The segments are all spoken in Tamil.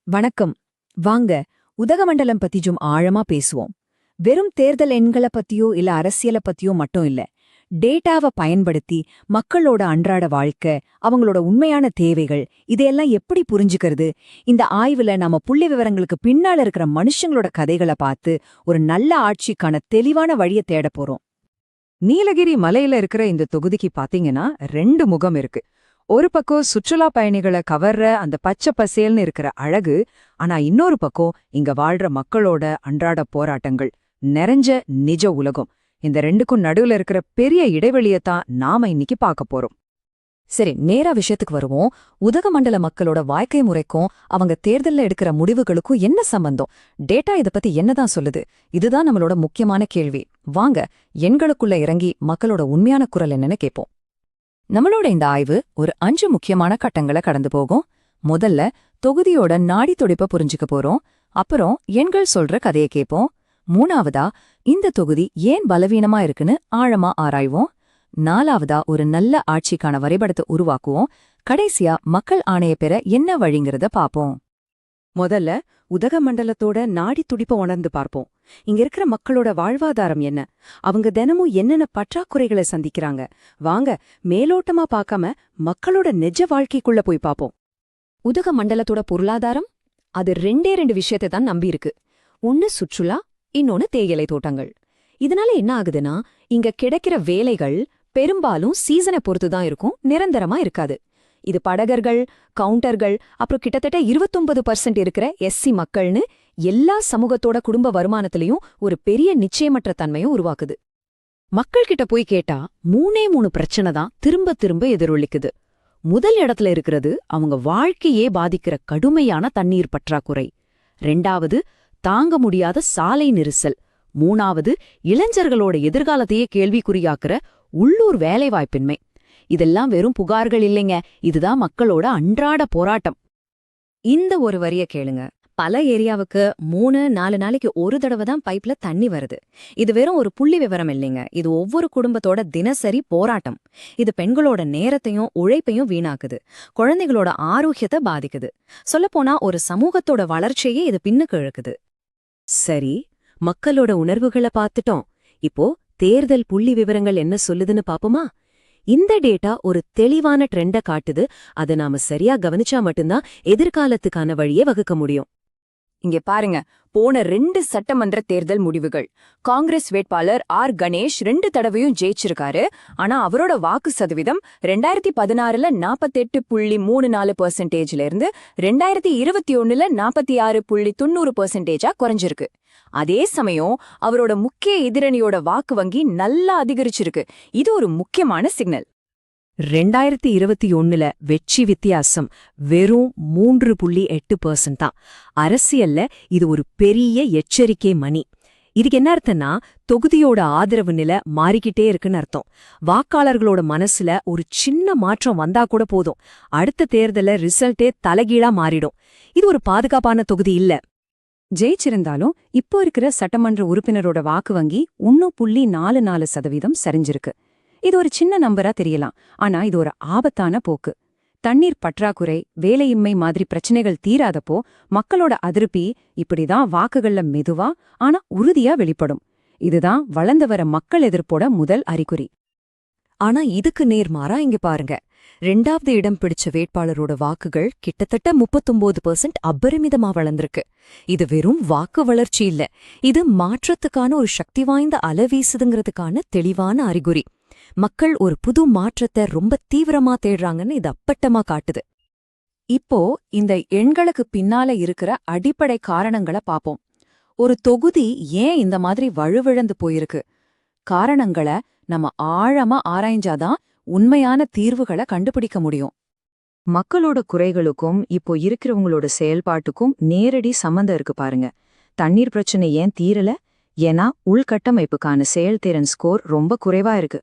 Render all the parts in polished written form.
வணக்கம். வாங்க உதகமண்டலம் பத்தியும் ஆழமா பேசுவோம். வெறும் தேர்தல் எண்கள பத்தியோ இல்ல அரசியல பத்தியோ மட்டும் இல்ல. டேட்டாவை பயன்படுத்தி மக்களோட அன்றாட வாழ்க்கை, அவங்களோட உண்மையான தேவைகள் இதையெல்லாம் எப்படி புரிஞ்சுக்கிறது? இந்த ஆய்வுல நாம புள்ளி விவரங்களுக்கு பின்னால இருக்கிற மனுஷங்களோட கதைகளை பார்த்து ஒரு நல்ல ஆட்சிக்கான தெளிவான வழியை தேட போறோம். நீலகிரி மலையில இருக்கிற இந்த தொகுதிக்கு பாத்தீங்கன்னா 2 முகம் இருக்கு. ஒரு பக்கம் சுற்றுலா பயணிகளை கவர்ற அந்த பச்சை பசேல்னு இருக்கிற அழகு, ஆனா இன்னொரு பக்கம் இங்க வாழ்ற மக்களோட அன்றாட போராட்டங்கள் நிறைஞ்ச நிஜ உலகம். இந்த ரெண்டுக்கும் நடுவுல இருக்கிற பெரிய இடைவெளியத்தான் நாம இன்னைக்கு பார்க்க போறோம். சரி, நேரா விஷயத்துக்கு வருவோம். உதகமண்டல மக்களோட வாழ்க்கை முறைக்கும் அவங்க தேர்தல்ல எடுக்கிற முடிவுகளுக்கும் என்ன சம்பந்தம்? டேட்டா இத பத்தி என்னதான் சொல்லுது? இதுதான் நம்மளோட முக்கியமான கேள்வி. வாங்க எண்களுக்குள்ள இறங்கி மக்களோட உண்மையான குரல் என்னன்னு கேட்போம். நம்மளோட இந்த ஆய்வு ஒரு 5 முக்கியமான கட்டங்களை கடந்து போகும். முதல்ல தொகுதியோட நாடி துடிப்ப புரிஞ்சுக்க போறோம். அப்புறம் எண்கள் சொல்ற கதையை கேட்போம். மூணாவதா இந்த தொகுதி ஏன் பலவீனமா இருக்குன்னு ஆழமா ஆராய்வோம். நாலாவதா ஒரு நல்ல ஆட்சிக்கான வரைபடத்தை உருவாக்குவோம். கடைசியா மக்கள் ஆணைய பெற என்ன வழிங்கிறத பாப்போம். முதல்ல உதகமண்டலத்தோட நாடி துடிப்ப உணர்ந்து பார்ப்போம். இங்க இருக்கிற மக்களோட வாழ்வாதாரம் என்ன? அவங்க தினமும் என்னென்ன பற்றாக்குறைகளை சந்திக்கிறாங்க? வாங்க மேலோட்டமா பார்க்காம மக்களோட நிஜ வாழ்க்கைக்குள்ள போய் பாப்போம். உதகமண்டலத்தோட பொருளாதாரம் அது 2 விஷயத்தை தான் நம்பியிருக்கு. ஒன்னு சுற்றுலா, இன்னொன்னு தேயிலை தோட்டங்கள். இதனால என்ன ஆகுதுன்னா, இங்க கிடைக்கிற வேலைகள் பெரும்பாலும் சீசனை பொறுத்துதான் இருக்கும், நிரந்தரமா இருக்காது. இது படகர்கள், கவுண்டர்கள், அப்புறம் கிட்டத்தட்ட 29% இருக்கிற எஸ்சி மக்கள்னு எல்லா சமூகத்தோட குடும்ப வருமானத்திலையும் ஒரு பெரிய நிச்சயமற்ற தன்மையும் உருவாக்குது. மக்கள்கிட்ட போய் கேட்டா 3 பிரச்சனை தான் திரும்ப திரும்ப எதிரொலிக்குது. முதல் இடத்துல இருக்கிறது அவங்க வாழ்க்கையே பாதிக்கிற கடுமையான தண்ணீர் பற்றாக்குறை. 2வது தாங்க முடியாத சாலை நெரிசல். 3வது இளைஞர்களோட எதிர்காலத்தையே கேள்விக்குறியாக்குற உள்ளூர் வேலைவாய்ப்பின்மை. இதெல்லாம் வெறும் புகார்கள் இல்லைங்க, இதுதான் மக்களோட அன்றாட போராட்டம். இந்த ஒரு வரிய கேளுங்க. பல ஏரியாவுக்கு 3-4 நாளைக்கு ஒரு தடவை தான் பைப்ல தண்ணி வருது. இது வெறும் ஒரு புள்ளி விவரம் இல்லைங்க, இது ஒவ்வொரு குடும்பத்தோட தினசரி போராட்டம். இது பெண்களோட நேரத்தையும் உழைப்பையும் வீணாக்குது, குழந்தைகளோட ஆரோக்கியத்தை பாதிக்குது. சொல்லப்போனா ஒரு சமூகத்தோட வளர்ச்சியே இது பின்னுக்கு இழுக்குது. சரி, மக்களோட உணர்வுகளை பார்த்துட்டோம். இப்போ தேர்தல் புள்ளி விவரங்கள் என்ன சொல்லுதுன்னு பாப்போமா? இந்த டேட்டா ஒரு தெளிவான ட்ரெண்ட காட்டுது. அதை நாம சரியா கவனிச்சா மட்டும்தான் எதிர்காலத்துக்கான வழியை வகுக்க முடியும். இங்க பாருங்க, போன 2 சட்டமன்ற தேர்தல் முடிவுகள். காங்கிரஸ் வேட்பாளர் ஆர் கணேஷ் 2 தடவையும் ஜெயிச்சிருக்காரு. ஆனா அவரோட வாக்கு சதவீதம் 2016ல 48.34% இருந்து 2021ல 46.90% குறைஞ்சிருக்கு. அதே சமயம் அவரோட முக்கிய எதிரணியோட வாக்கு வங்கி நல்லா அதிகரிச்சிருக்கு. இது ஒரு முக்கியமான சிக்னல். 2021ல வெற்றி வித்தியாசம் வெறும் 3.8% தான். அரசியல்ல இது ஒரு பெரிய எச்சரிக்கை மணி. இதுக்கு என்ன அர்த்தம்னா, தொகுதியோட ஆதரவு நிலை மாறிக்கிட்டே இருக்குன்னு அர்த்தம். வாக்காளர்களோட மனசுல ஒரு சின்ன மாற்றம் வந்தா கூட போதும், அடுத்த தேர்தல ரிசல்ட்டே தலைகீழா மாறிடும். இது ஒரு பாதுகாப்பான தொகுதி இல்ல. ஜெயிச்சிருந்தாலும் இப்போ இருக்கிற சட்டமன்ற உறுப்பினரோட வாக்கு வங்கி 1.44% சரிஞ்சிருக்கு. இது ஒரு சின்ன நம்பரா தெரியலாம், ஆனா இது ஒரு ஆபத்தான போக்கு. தண்ணீர் பற்றாக்குறை, வேலையின்மை மாதிரி பிரச்சனைகள் தீராதப்போ மக்களோட அதிருப்தி இப்படிதான் வாக்குகள்ல மெதுவா ஆனா உறுதியா வெளிப்படும். இதுதான் வளர்ந்து வர மக்கள் எதிர்ப்போட முதல் அறிகுறி. ஆனா இதுக்கு நேர்மாறா இங்க பாருங்க, 2வது இடம் பிடிச்ச வேட்பாளரோட வாக்குகள் கிட்டத்தட்ட 39% அபரிமிதமா வளர்ந்திருக்கு. இது வெறும் வாக்கு வளர்ச்சி இல்ல, இது மாற்றத்துக்கான ஒரு சக்தி வாய்ந்த அலை வீசுதுங்கிறதுக்கான தெளிவான அறிகுறி. மக்கள் ஒரு புது மாற்றத்தை ரொம்ப தீவிரமா தேடுறாங்கன்னு இது அப்பட்டமா காட்டுது. இப்போ இந்த எண்களுக்கு பின்னால இருக்கிற அடிப்படை காரணங்களை பாப்போம். ஒரு தொகுதி ஏன் இந்த மாதிரி வலுவிழந்து போயிருக்கு? காரணங்களை நம்ம ஆழமா ஆராய்ஞ்சாதான் உண்மையான தீர்வுகளை கண்டுபிடிக்க முடியும். மக்களோட குறைகளுக்கும் இப்போ இருக்கிறவங்களோட செயல்பாட்டுக்கும் நேரடி சம்பந்தம் இருக்கு பாருங்க. தண்ணீர் பிரச்சனை ஏன் தீரல? ஏன்னா உள்கட்டமைப்புக்கான செயல்திறன் ஸ்கோர் ரொம்ப குறைவா இருக்கு.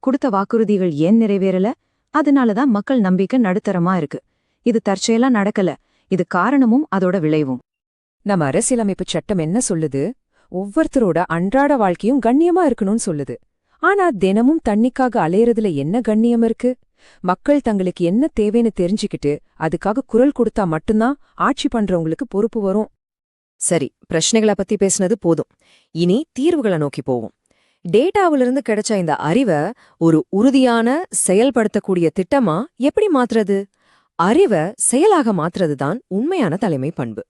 கொடுத்த வாக்குறுதிகள் ஏன் நிறைவேறல? அதனாலதான் மக்கள் நம்பிக்கை நடுத்தரமா இருக்கு. இது தற்செயலா நடக்கல, இது காரணமும் அதோட விளைவும். நம்ம அரசியலமைப்பு சட்டம் என்ன சொல்லுது? ஒவ்வொருத்தரோட அன்றாட வாழ்க்கையும் கண்ணியமா இருக்கணும்னு சொல்லுது. ஆனா தினமும் தண்ணிக்காக அலையறதுல என்ன கண்ணியம் இருக்கு? மக்கள் தங்களுக்கு என்ன தேவைன்னு தெரிஞ்சுக்கிட்டு அதுக்காக குரல் கொடுத்தா மட்டும்தான் ஆட்சி பண்றவங்களுக்கு பொறுப்பு வரும். சரி, பிரச்சனைகளை பத்தி பேசுனது போதும். இனி தீர்வுகளை நோக்கி போவோம். டேட்டாவிலிருந்து கிடைச்ச இந்த அறிவை ஒரு உறுதியான செயல்படுத்தக்கூடிய திட்டமா எப்படி மாத்துறது? அறிவை செயலாக மாத்துறதுதான் உண்மையான தலைமை பண்பு.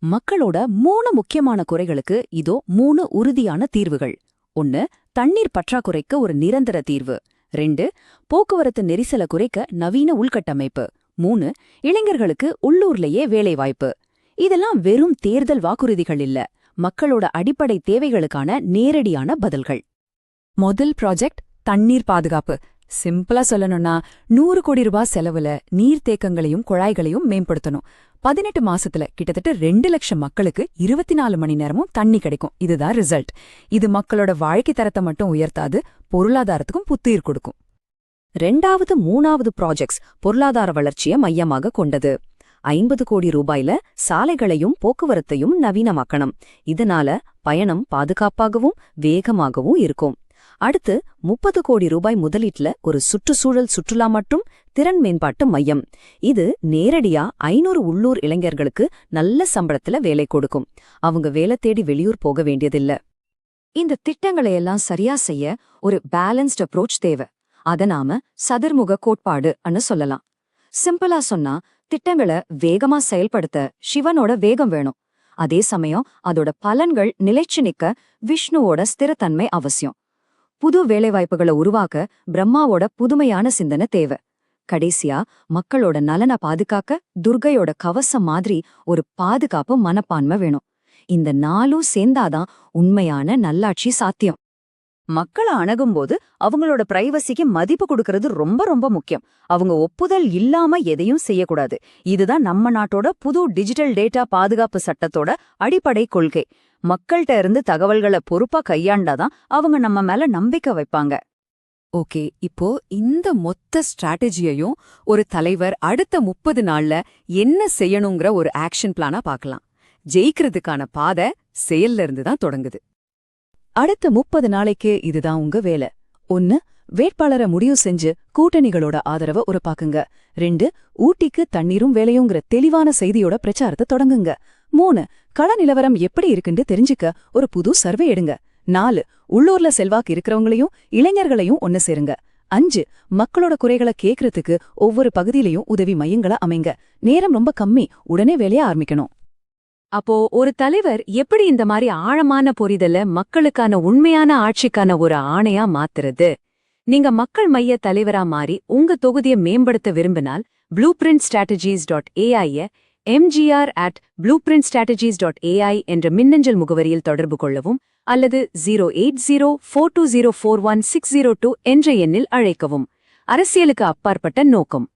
மக்களோட 3 முக்கியமான குறைகளுக்கு இதோ 3 உறுதியான தீர்வுகள். 1. தண்ணீர் பற்றாக்குறைக்கு ஒரு நிரந்தர தீர்வு. 2. போக்குவரத்து நெரிசலை குறைக்க நவீன உள்கட்டமைப்பு. 3. இளைஞர்களுக்கு உள்ளூர்லேயே வேலைவாய்ப்பு. இதெல்லாம் வெறும் தேர்தல் வாக்குறுதிகள் இல்ல, மக்களோட அடிப்படை தேவைகளுக்கான நேரடியான பதில்கள். முதல் ப்ராஜெக்ட் தண்ணீர் பாதுகாப்பு. சிம்பிளா சொல்லணும்னா 100 கோடி ரூபாய் செலவுல நீர்த்தேக்கங்களையும் குழாய்களையும் மேம்படுத்தணும். 18 மாசத்துல கிட்டத்தட்ட 2 லட்சம் மக்களுக்கு 24 மணி நேரமும் தண்ணி கிடைக்கும். இதுதான் ரிசல்ட். இது மக்களோட வாழ்க்கை தரத்தை மட்டும் உயர்த்தாது, பொருளாதாரத்துக்கும் புத்துயிர் கொடுக்கும். 2வது 3வது ப்ராஜெக்ட்ஸ் பொருளாதார வளர்ச்சியை மையமாக கொண்டது. 50 கோடி ரூபாயில சாலைகளையும் போக்குவரத்தையும் நவீனமாக்கணும். இதனால பயணம் பாதுகாப்பாகவும் வேகமாகவும் இருக்கும். அடுத்து 30 கோடி ரூபாய் முதலீட்டுல ஒரு சுற்றுலா மற்றும் திறன் மேம்பாட்டு மையம். இது நேரடியா 500 உள்ளூர் இளைஞர்களுக்கு நல்ல சம்பளத்துல வேலை கொடுக்கும். அவங்க வேலை தேடி வெளியூர் போக வேண்டியதில்ல. இந்த திட்டங்களை எல்லாம் சரியா செய்ய ஒரு பேலன்ஸ்ட் அப்ரோச் தேவை. அத நாம சதுர்முக கோட்பாடுன்னு சொல்லலாம். சிம்பிளா சொன்னா, திட்டங்களை வேகமா செயல்படுத்த சிவனோட வேகம் வேணும். அதே சமயம் அதோட பலன்கள் நிலைச்சு நிக்க விஷ்ணுவோட ஸ்திரத்தன்மை அவசியம். புது வேலைவாய்ப்புகளை உருவாக்க பிரம்மாவோட புதுமையான சிந்தனை தேவை. கடைசியா மக்களோட நலனை பாதுகாக்க துர்கையோட கவசம் மாதிரி ஒரு பாதுகாப்பு மனப்பான்மை வேணும். இந்த 4ம் சேர்ந்தாதான் உண்மையான நல்லாட்சி சாத்தியம். மக்களை அணுகும்போது அவங்களோட பிரைவசிக்கு மதிப்பு கொடுக்கறது ரொம்ப ரொம்ப முக்கியம். அவங்க ஒப்புதல் இல்லாம எதையும் செய்யக்கூடாது. இதுதான் நம்ம நாட்டோட புது டிஜிட்டல் டேட்டா பாதுகாப்பு சட்டத்தோட அடிப்படை கொள்கை. மக்கள்கிட்ட இருந்து தகவல்களை பொறுப்பா கையாண்டாதான் அவங்க நம்ம மேல நம்பிக்கை வைப்பாங்க. ஓகே, இப்போ இந்த மொத்த ஸ்ட்ராட்டஜியையும் ஒரு தலைவர் அடுத்த 30 நாள்ல என்ன செய்யணுங்கிற ஒரு ஆக்ஷன் பிளானா பார்க்கலாம். ஜெயிக்கிறதுக்கான பாதை செயல்ல இருந்து தான் தொடங்குது. அடுத்த 30 நாளைக்கு இதுதான் உங்க வேலை. 1. வேட்பாளரை முடிவு செஞ்சு கூட்டணிகளோட ஆதரவை உறப்பாக்குங்க. 2. ஊட்டிக்கு தண்ணீரும் வேலையுங்கிற தெளிவான செய்தியோட பிரச்சாரத்தை தொடங்குங்க. 3. கள நிலவரம் எப்படி இருக்குன்னு தெரிஞ்சுக்க ஒரு புது சர்வே எடுங்க. 4. உள்ளூர்ல செல்வாக்கு இருக்கிறவங்களையும் இளைஞர்களையும் ஒன்னு சேருங்க. 5. மக்களோட குறைகளை கேட்கறதுக்கு ஒவ்வொரு பகுதியிலையும் உதவி மையங்களை அமைங்க. நேரம் ரொம்ப கம்மி, உடனே வேலைய ஆரம்பிக்கணும். அப்போ ஒரு தலைவர் எப்படி இந்த மாதிரி ஆழமான புரிதல மக்களுக்கான உண்மையான ஆட்சிக்கான ஒரு ஆணையா மாத்துறது? நீங்க மக்கள் மைய தலைவரா மாறி உங்க தொகுதியை மேம்படுத்த விரும்பினால் blueprintstrategies.ai mgr@blueprintstrategies.ai என்ற மின்னஞ்சல் முகவரியில் தொடர்பு கொள்ளவும் அல்லது 08042041602 என்ற எண்ணில் அழைக்கவும். அரசியலுக்கு அப்பாற்பட்ட நோக்கம்.